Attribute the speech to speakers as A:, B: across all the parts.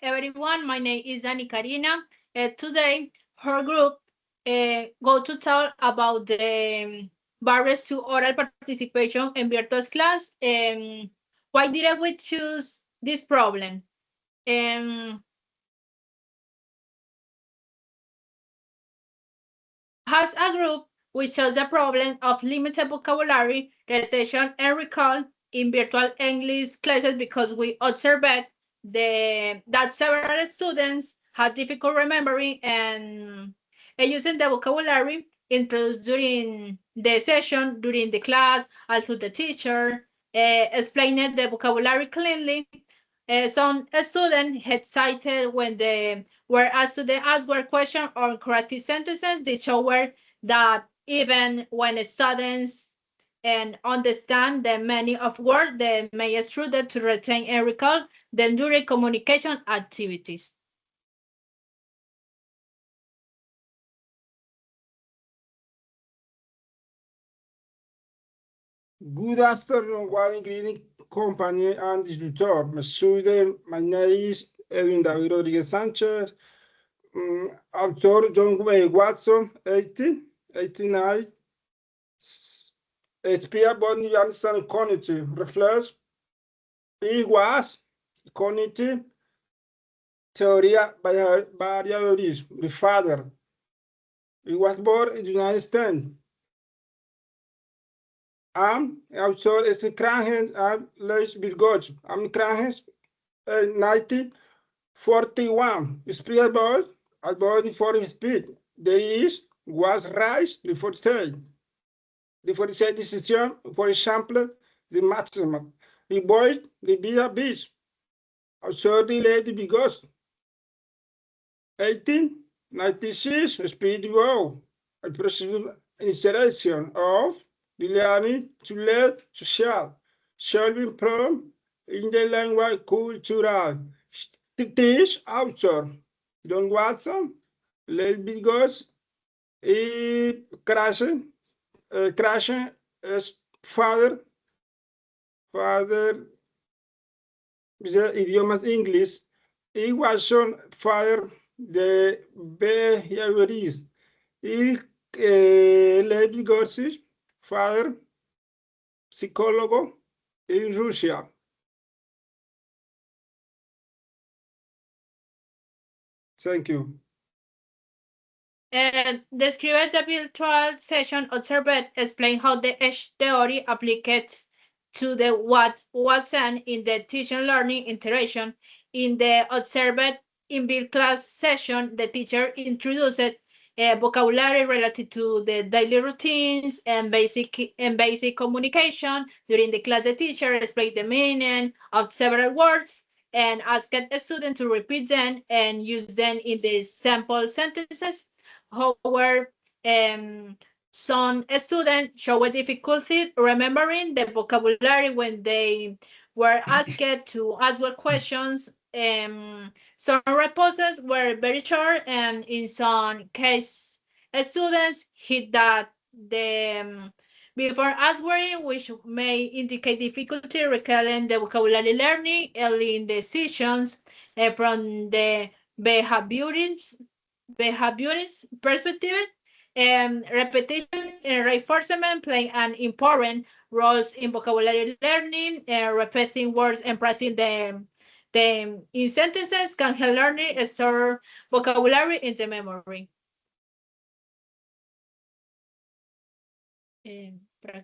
A: everyone. My name is Dani Karina. Today, her group go to talk about the barriers to oral participation in virtual class. Why did we choose this problem? Um, As a group, we chose the problem of limited vocabulary, retention, and recall in virtual English classes because we observed that several students had difficult remembering and using the vocabulary introduced during the session, during the class, also the teacher, explained the vocabulary cleanly. Some students had cited when they were asked to answer question or correct sentences. They showed that even when students and understand the meaning of words, they may struggle to retain and recall them during communication activities.
B: Good afternoon, Wine Clinic Company and distributor. My name is Edwin David Rodriguez Sanchez. Author John Watson, 1889. Spear Body Anderson Cognitive Reflex. He was cognitive teoria variabilis. The father. He was born in the United States. Also is Krangen and Leis Bilgoch. Krangen 1941. Spielberg about for speed. There is was rise before say. Before say decision, for example, the maximum. The boy, the beer beach. Also the lady because 1896 speed wow. A possible installation of the learning to learn social, solving problem in the language cultural. Teach author John Watson, let because crashing, crashing is father the idiomas English. He was father de behaviorist. He Lev Vygotsky, father psicólogo in Russia. Thank you.
A: Describe the virtual session observed, explain how the edge theory applies to the what was seen in the teaching learning interaction. In the observed in-built class session, the teacher introduced vocabulary related to the daily routines and basic communication. During the class, the teacher explained the meaning of several words and asked a student to repeat them and use them in the sample sentences. However, some students showed difficulty remembering the vocabulary when they were asked to answer questions. Some responses were very short, and in some cases, students hit that the before answering, which may indicate difficulty recalling the vocabulary learning early in the sessions from the behaviorist perspective, repetition and reinforcement play an important roles in vocabulary learning. Repeating words and practicing them in sentences can help learners store vocabulary in the memory.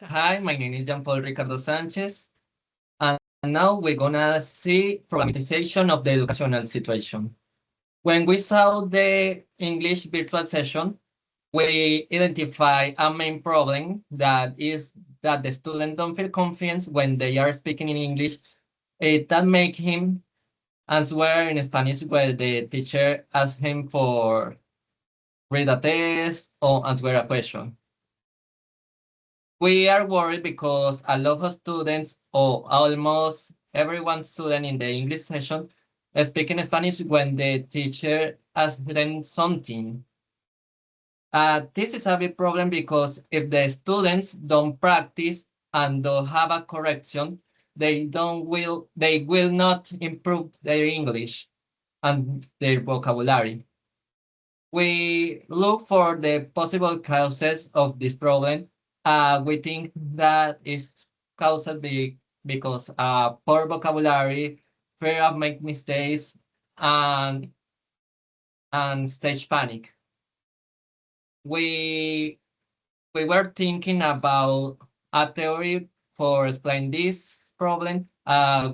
C: Hi, my name is Jean Paul Ricardo Sanchez, and now we're gonna see problematization of the educational situation. When we saw the English virtual session, we identify a main problem that is that the students don't feel confidence when they are speaking in English. That make him answer in Spanish when the teacher asks him for read a test or answer a question. We are worried because a lot of students, or almost everyone student in the English session, speak in Spanish when the teacher asks them something. This is a big problem because if the students don't practice and don't have a correction, they will not improve their English. and their vocabulary. We look for the possible causes of this problem. We think that is caused because poor vocabulary, fear of make mistakes, and stage panic. We we were thinking about a theory for explain this problem.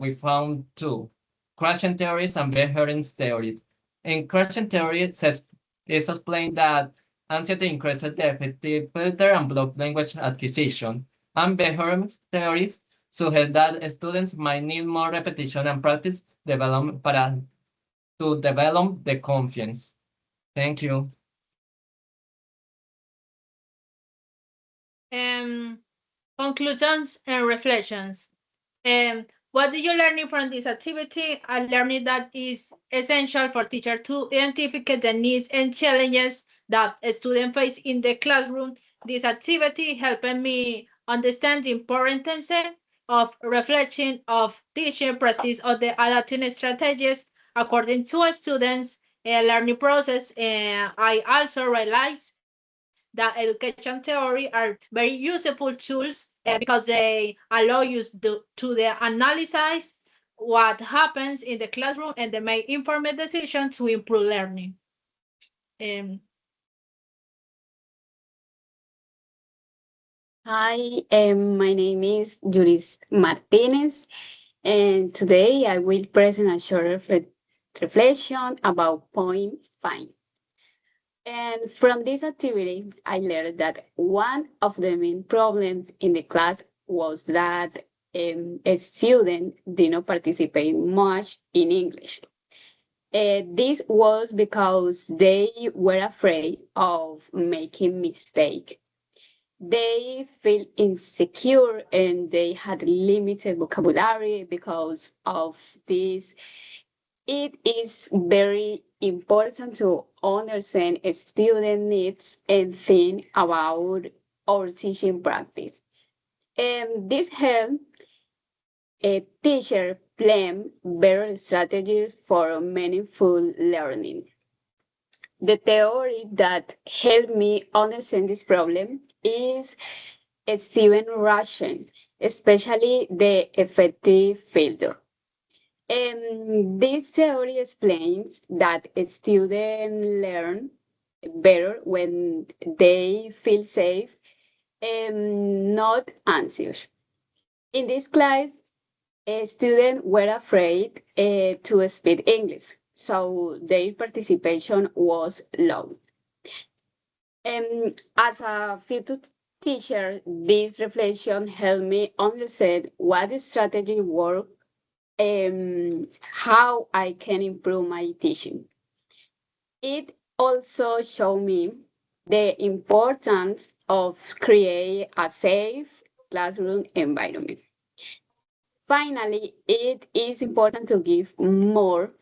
C: We found two: Christian theories and Behrens theories. In Christian theory, it's explained that anxiety increases the effective filter and block language acquisition. And Behrens theories suggest that students might need more repetition and practice development to develop the confidence. Thank you.
A: Um, Conclusions and reflections. What did you learn from this activity? I learned that is essential for teachers to identify the needs and challenges that a student face in the classroom. This activity helped me understand the importance of reflection of teaching practice of the adapting strategies according to a student's learning process. I also realized that education theory are very useful tools because they allow you to analyze what happens in the classroom and they make informed decisions to improve learning. Um,
D: Hi, my name is Juris Martinez, and today I will present a short reflection about point five. And from this activity, I learned that one of the main problems in the class was that a student did not participate much in English. This was because they were afraid of making mistake. They feel insecure and they had limited vocabulary because of this. It is very important to understand a student needs and think about our teaching practice. And this help a teacher plan better strategies for meaningful learning. The theory that helped me understand this problem is Steven Russian, especially the effective filter. This theory explains that students learn better when they feel safe and not anxious. In this class, students were afraid to speak English, so their participation was low. As a future teacher, this reflection helped me understand what strategy work and how I can improve my teaching. It also showed me the importance of create a safe classroom environment. Finally, it is important to give more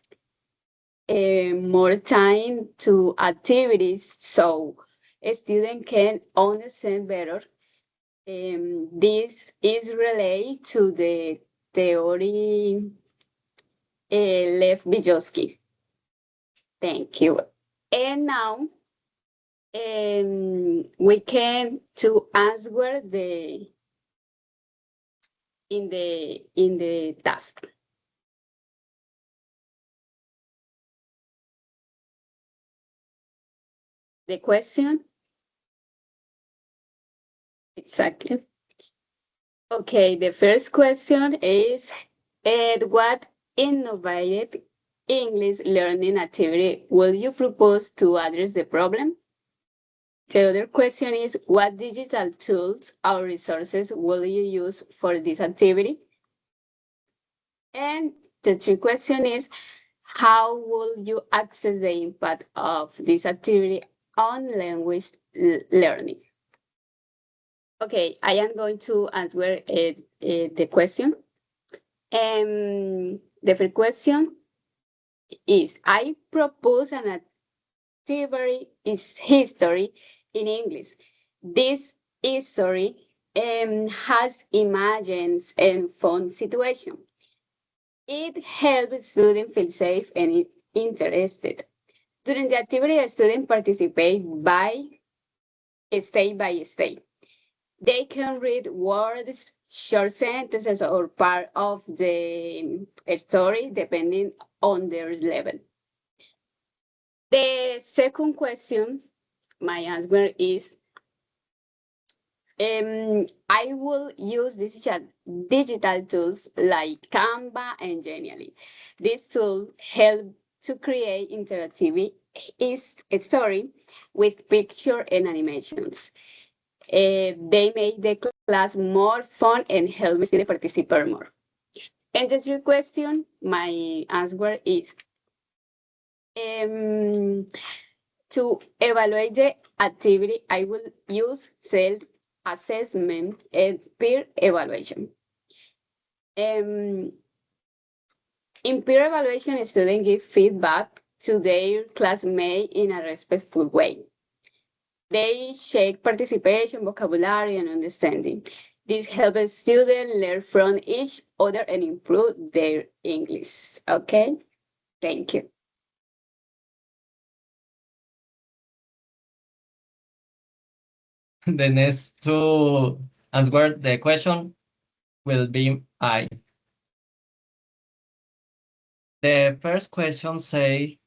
D: time to activities so a student can understand better. This is related to the theory Lev Vygotsky. Thank you. And now we can to answer the task. The question exactly. Okay, the first question is what innovative English learning activity will you propose to address the problem? The other question is what digital tools or resources will you use for this activity? And the third question is how will you access the impact of this activity on language learning? Okay, I am going to answer the question. The first question is I propose an activity is history in English. This history has images and fun situation. It helps students feel safe and interested. During the activity, the students participate by state. They can read words, short sentences, or part of the story, depending on their level. The second question, my answer is I will use digital tools like Canva and Genially. This tool help to create interactive story with picture and animations. They make the class more fun and help me students participate more. And the third question, my answer is um, to evaluate the activity, I will use self-assessment and peer evaluation. Um, in peer evaluation, students give feedback to their classmates in a respectful way. They check participation, vocabulary, and understanding. This helps students learn from each other and improve their English. Okay, thank you.
C: The next to answer the question will be I. The first question say,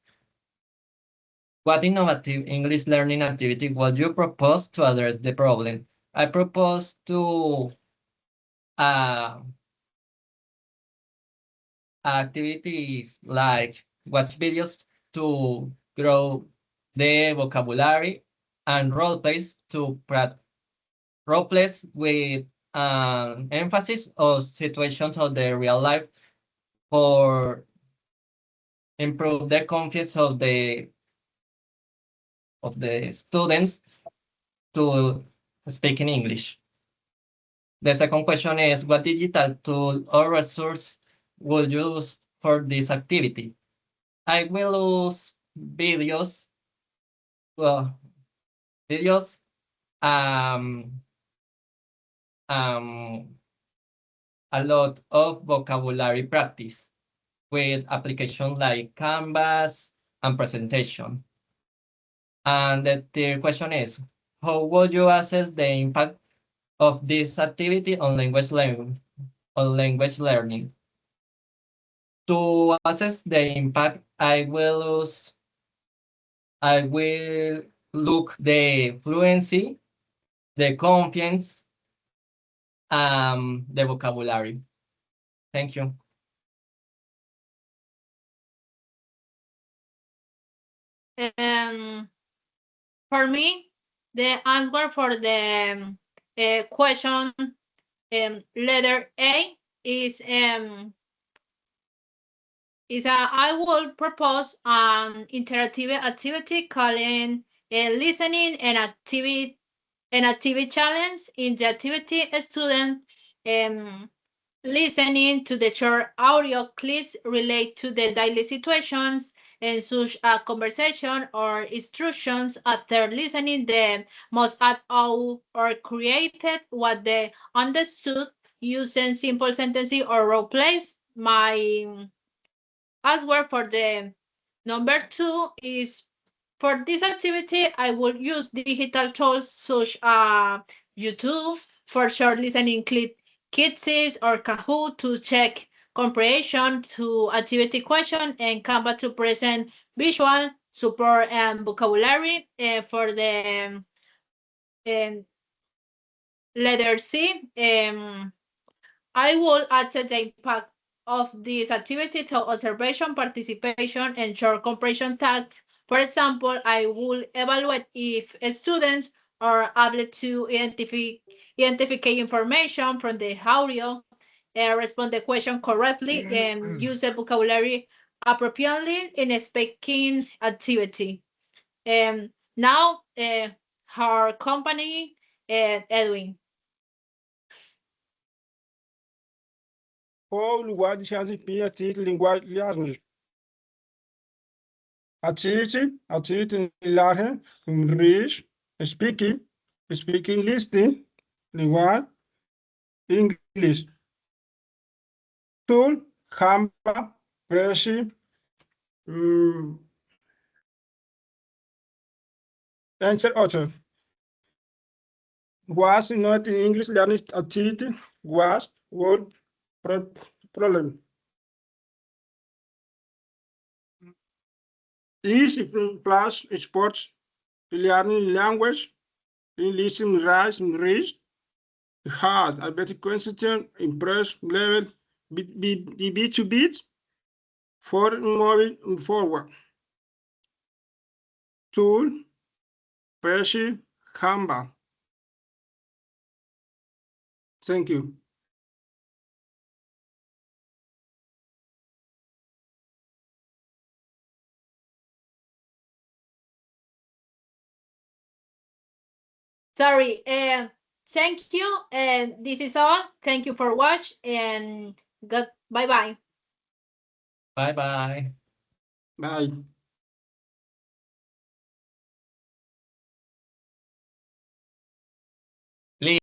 C: what innovative English learning activity would you propose to address the problem? I propose to uh, activities like watch videos to grow the vocabulary and role plays to role plays with emphasis on situations of the real life for improve the confidence of the students to speak in English. The second question is, what digital tool or resource would you use for this activity? I will use videos, well, videos, um, um, a lot of vocabulary practice with applications like Canvas and presentation. And the third question is, how would you assess the impact of this activity on language learning? To assess the impact, I will look the fluency, the confidence, the vocabulary. Thank you.
A: Um, for me, the answer for the question letter A is I will propose an interactive activity calling listening and activity challenge. In the activity, a student um, listening to the short audio clips relate to the daily situations and such a conversation or instructions after listening the must add out or created what they understood using simple sentences or role plays. My answer for the number two is for this activity, I will use digital tools such as YouTube for short listening clip Kitsis or Kahoot to check comprehension to activity question and Canva to present visual support and vocabulary for the um, letter C. I will assess the impact of this activity to observation, participation, and short comprehension tasks. For example, I will evaluate if students are able to identify information from the audio, respond the question correctly, and use the vocabulary appropriately in a speaking activity. Now, her company, Edwin.
B: Qual linguagem se desempenha a linguagem learning? Activity learning, reach, speaking, listening, linguagem, English. Tool, Canva, Prezi, Answer author. Was not in English learning activity was word problem. Is plus sports learning language, listening, rise, reach, hard, a better question, impress level, bit to bit, for moving forward. Tool, pressure, humble. Thank you.
A: Sorry. Thank you. And this is all. Thank you for watch and bye bye.
C: Bye bye.
B: Bye.